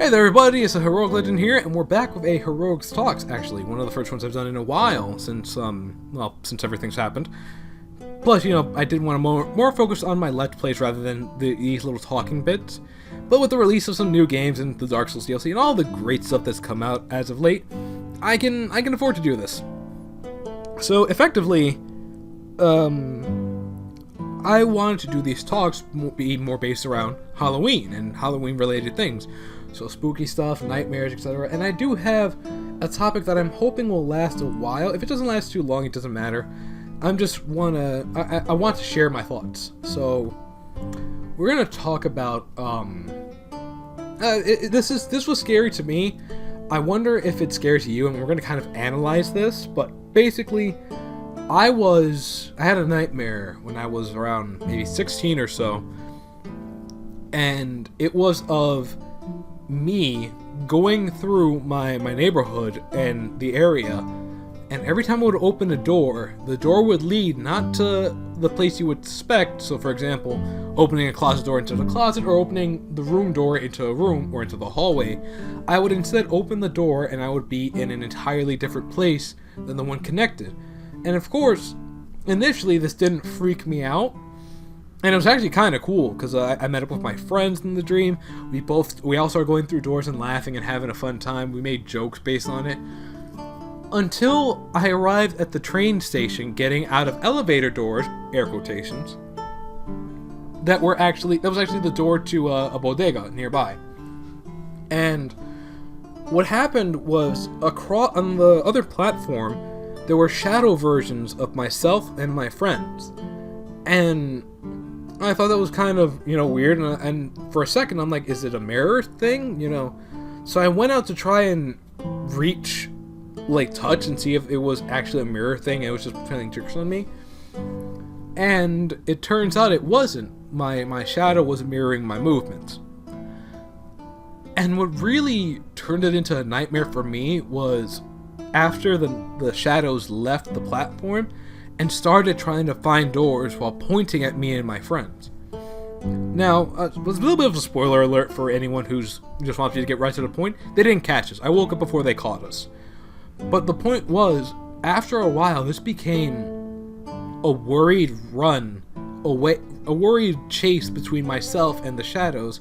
Hey there everybody, it's a Heroic Legend here, and we're back with a Heroics Talks, actually. One of the first ones I've done in a while, since everything's happened. Plus, I did want to more focus on my Let's Plays rather than these little talking bits. But with the release of some new games and the Dark Souls DLC and all the great stuff that's come out as of late, I can afford to do this. So, effectively, I wanted to do these talks be more based around Halloween and Halloween-related things. So spooky stuff, nightmares, etc. And I do have a topic that I'm hoping will last a while. If it doesn't last too long, it doesn't matter. I want to share my thoughts. So we're gonna talk about this was scary to me. I wonder if it's scary to you, and we're gonna kind of analyze this. But basically, I had a nightmare when I was around maybe 16 or so, and it was of me going through my neighborhood and the area, and every time I would open a door, the door would lead not to the place you would expect. So for example, opening a closet door into the closet, or opening the room door into a room or into the hallway. I would instead open the door and I would be in an entirely different place than the one connected. And of course, initially this didn't freak me out. And it was actually kind of cool, because I met up with my friends in the dream. We all started going through doors and laughing and having a fun time. We made jokes based on it. Until I arrived at the train station getting out of elevator doors, air quotations, that was actually the door to a bodega nearby. And what happened was, across on the other platform, there were shadow versions of myself and my friends. And I thought that was kind of, weird, and for a second I'm like, is it a mirror thing, So I went out to try and reach, touch and see if it was actually a mirror thing. It was just playing tricks on me. And it turns out it wasn't. My shadow was mirroring my movements. And what really turned it into a nightmare for me was after the shadows left the platform and started trying to find doors while pointing at me and my friends. Now, it was a little bit of a spoiler alert for anyone who's just wants you to get right to the point. They didn't catch us. I woke up before they caught us. But the point was, after a while, this became a worried run away, a worried chase between myself and the shadows,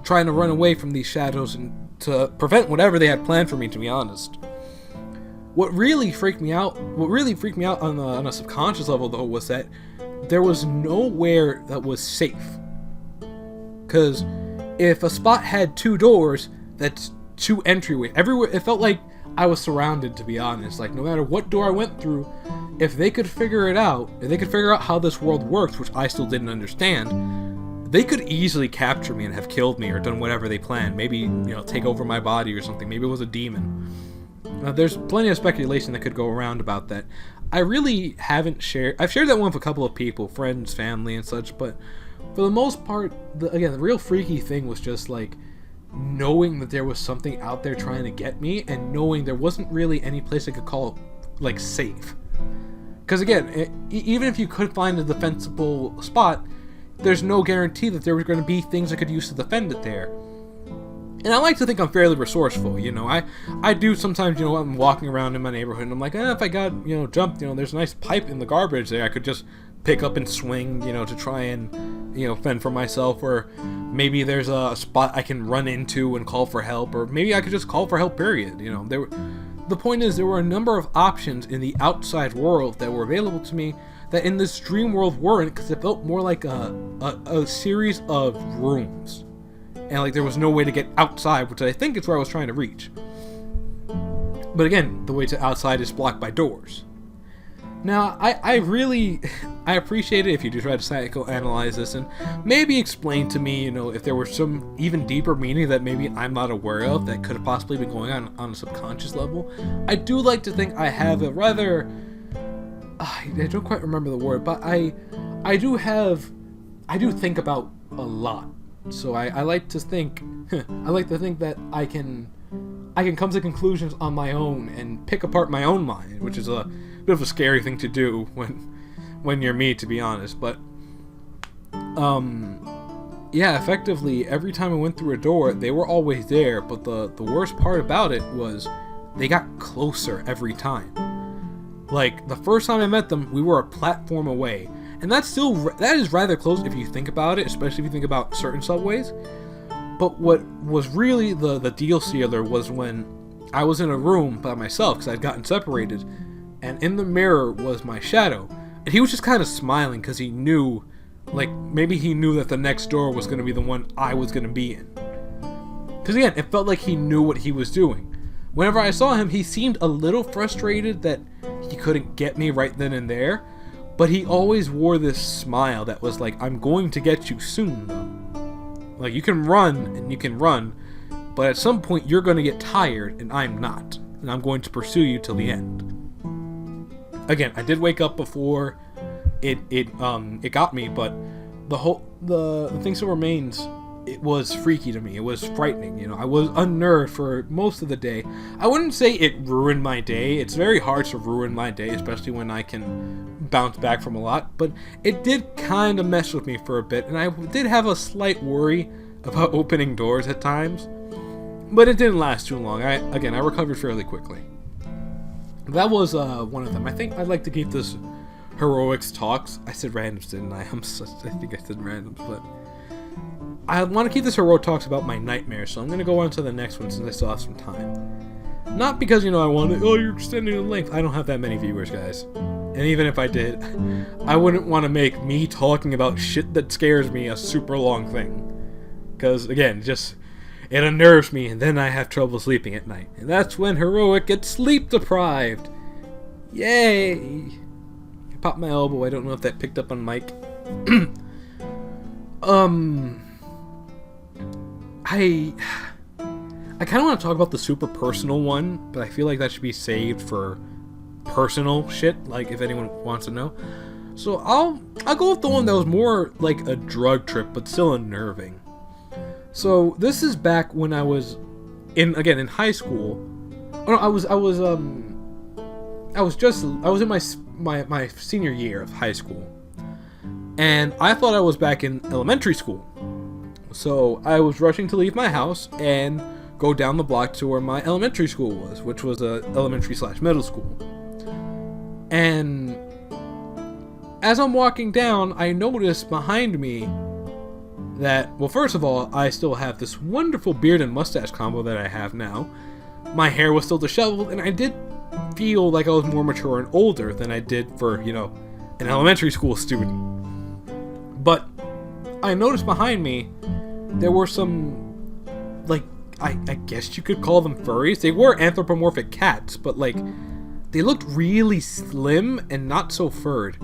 trying to run away from these shadows and to prevent whatever they had planned for me, to be honest. What really freaked me out on a subconscious level, though, was that there was nowhere that was safe. Because if a spot had two doors, that's two entryways. Everywhere, it felt like I was surrounded, to be honest. Like, no matter what door I went through, if they could figure out how this world works, which I still didn't understand, they could easily capture me and have killed me or done whatever they planned. Maybe, take over my body or something. Maybe it was a demon. There's plenty of speculation that could go around about that. I really haven't shared... I've shared that one with a couple of people, friends, family, and such, but for the most part, the real freaky thing was just, knowing that there was something out there trying to get me, and knowing there wasn't really any place I could call, safe. Because, again, even if you could find a defensible spot, there's no guarantee that there were going to be things I could use to defend it there. And I like to think I'm fairly resourceful, I do sometimes, I'm walking around in my neighborhood and I'm like, if I got, jumped, there's a nice pipe in the garbage there I could just pick up and swing, to try and, fend for myself. Or maybe there's a spot I can run into and call for help, or maybe I could just call for help, period. The point is, there were a number of options in the outside world that were available to me that in this dream world weren't, because it felt more like a series of rooms. And there was no way to get outside, which I think is where I was trying to reach. But again, the way to outside is blocked by doors. Now, I appreciate it if you do try to psychoanalyze this and maybe explain to me, if there were some even deeper meaning that maybe I'm not aware of that could have possibly been going on a subconscious level. I do like to think I have a rather... I don't quite remember the word, but I do think about a lot. So I like to think that I can come to conclusions on my own and pick apart my own mind, which is a bit of a scary thing to do when you're me, to be honest. But yeah, effectively, every time I went through a door, they were always there, but the worst part about it was they got closer every time. Like, the first time I met them, we were a platform away. And that is rather close if you think about it, especially if you think about certain subways. But what was really the deal sealer was when I was in a room by myself, because I'd gotten separated, and in the mirror was my shadow. And he was just kind of smiling because he knew, like, maybe he knew that the next door was going to be the one I was going to be in. Because again, it felt like he knew what he was doing. Whenever I saw him, he seemed a little frustrated that he couldn't get me right then and there, but he always wore this smile that was like, I'm going to get you soon, though. Like, you can run, and you can run, but at some point you're going to get tired, and I'm not, and I'm going to pursue you till the end. Again, I did wake up before it got me, but the thing still remains. It was freaky to me. It was frightening, you know. I was unnerved for most of the day. I wouldn't say it ruined my day. It's very hard to ruin my day, especially when I can bounce back from a lot. But it did kind of mess with me for a bit, and I did have a slight worry about opening doors at times. But it didn't last too long. I recovered fairly quickly. That was one of them. I think I'd like to keep this heroics talks. I said randoms, didn't I? I think I said randoms, but I want to keep this heroic talks about my nightmares, so I'm going to go on to the next one since I still have some time. Not because, you know, I want to, oh, you're extending the length. I don't have that many viewers, guys. And even if I did, I wouldn't want to make me talking about shit that scares me a super long thing. Because, again, it unnerves me, and then I have trouble sleeping at night. And that's when heroic gets sleep deprived. Yay! I popped my elbow. I don't know if that picked up on mic. I kind of want to talk about the super personal one, but I feel like that should be saved for personal shit, like if anyone wants to know. So I'll go with the one that was more like a drug trip, but still unnerving. So this is back when I was in high school. Oh no, I was in my senior year of high school, and I thought I was back in elementary school. So I was rushing to leave my house and go down the block to where my elementary school was, which was a elementary/middle school. And as I'm walking down, I noticed behind me that, well, first of all, I still have this wonderful beard and mustache combo that I have now. My hair was still disheveled, and I did feel like I was more mature and older than I did for, you know, an elementary school student. But I noticed behind me there were some, like, I guess you could call them furries. They were anthropomorphic cats, but, like, they looked really slim and not so furred.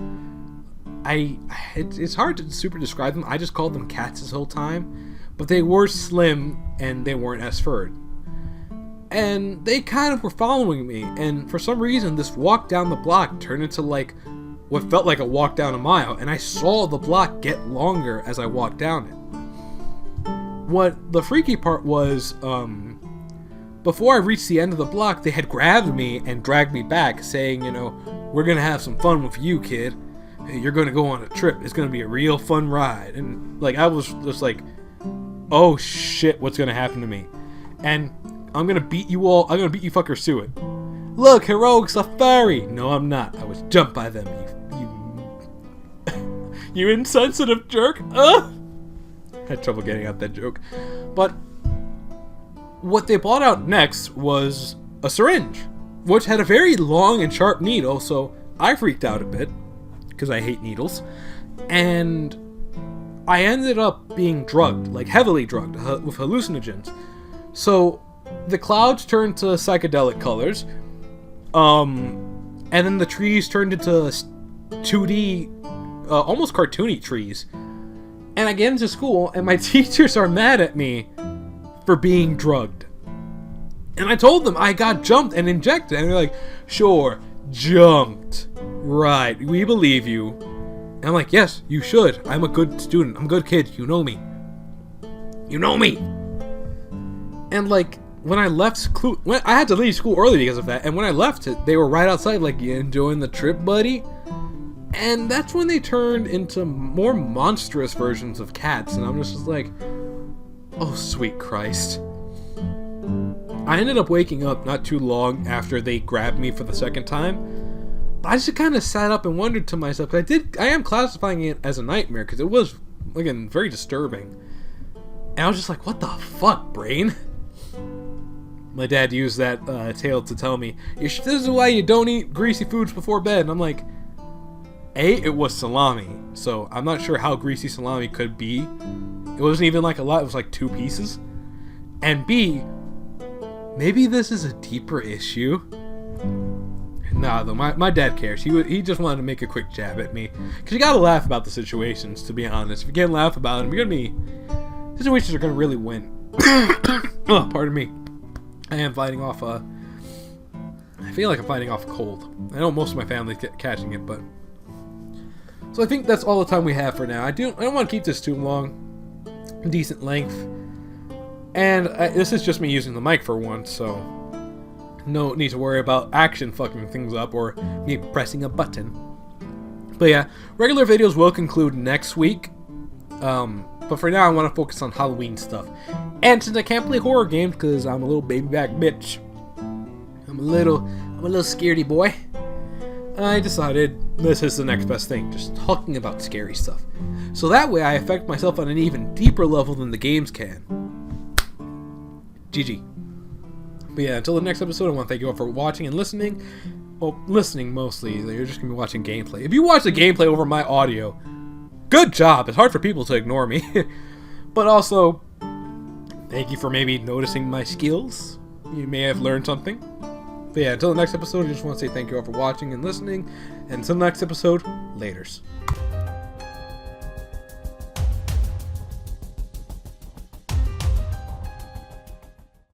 It's hard to super describe them. I just called them cats this whole time. But they were slim and they weren't as furred. And they kind of were following me. And for some reason, this walk down the block turned into, like, what felt like a walk down a mile. And I saw the block get longer as I walked down it. What the freaky part was, before I reached the end of the block, they had grabbed me and dragged me back, saying, you know, we're gonna have some fun with you, kid. You're gonna go on a trip. It's gonna be a real fun ride. And, like, I was just like, oh shit, what's gonna happen to me? And I'm gonna beat you fuckers to it. Look, Heroic's a furry! No, I'm not. I was jumped by them, you insensitive jerk! Ugh! Had trouble getting out that joke. But what they brought out next was a syringe, which had a very long and sharp needle, so I freaked out a bit, because I hate needles, and I ended up being drugged, like heavily drugged, with hallucinogens. So the clouds turned to psychedelic colors, and then the trees turned into 2D, almost cartoony trees. And I get into school, and my teachers are mad at me for being drugged. And I told them I got jumped and injected, and they're like, sure, jumped. Right, we believe you. And I'm like, yes, you should. I'm a good student. I'm a good kid. You know me. You know me. And, like, when I left school, I had to leave school early because of that, and when I left it, they were right outside, like, you enjoying the trip, buddy? And that's when they turned into more monstrous versions of cats, and I'm just like, oh sweet Christ. I ended up waking up not too long after they grabbed me for the second time. But I just kind of sat up and wondered to myself, I am classifying it as a nightmare, because it was, again, very disturbing. And I was just like, what the fuck, brain? My dad used that tale to tell me, this is why you don't eat greasy foods before bed. And I'm like, A, it was salami, so I'm not sure how greasy salami could be. It wasn't even like a lot, it was like 2 pieces. And B, maybe this is a deeper issue. Nah, though, my dad cares. He just wanted to make a quick jab at me. Because you gotta laugh about the situations, to be honest. If you can't laugh about them, situations are gonna really win. Oh, pardon me. I am fighting off I feel like I'm fighting off a cold. I know most of my family's catching it, but... So I think that's all the time we have for now. I don't want to keep this too long. Decent length. And this is just me using the mic for once, so no need to worry about action fucking things up or me pressing a button. But yeah, regular videos will conclude next week. But for now, I want to focus on Halloween stuff. And since I can't play horror games because I'm a little baby back bitch, I'm a little scaredy boy, I decided this is the next best thing, just talking about scary stuff. So that way I affect myself on an even deeper level than the games can. GG. But yeah, until the next episode, I want to thank you all for watching and listening. Well, listening mostly. You're just going to be watching gameplay. If you watch the gameplay over my audio, good job. It's hard for people to ignore me. But also, thank you for maybe noticing my skills. You may have learned something. But yeah, until the next episode, I just want to say thank you all for watching and listening. And until the next episode, laters.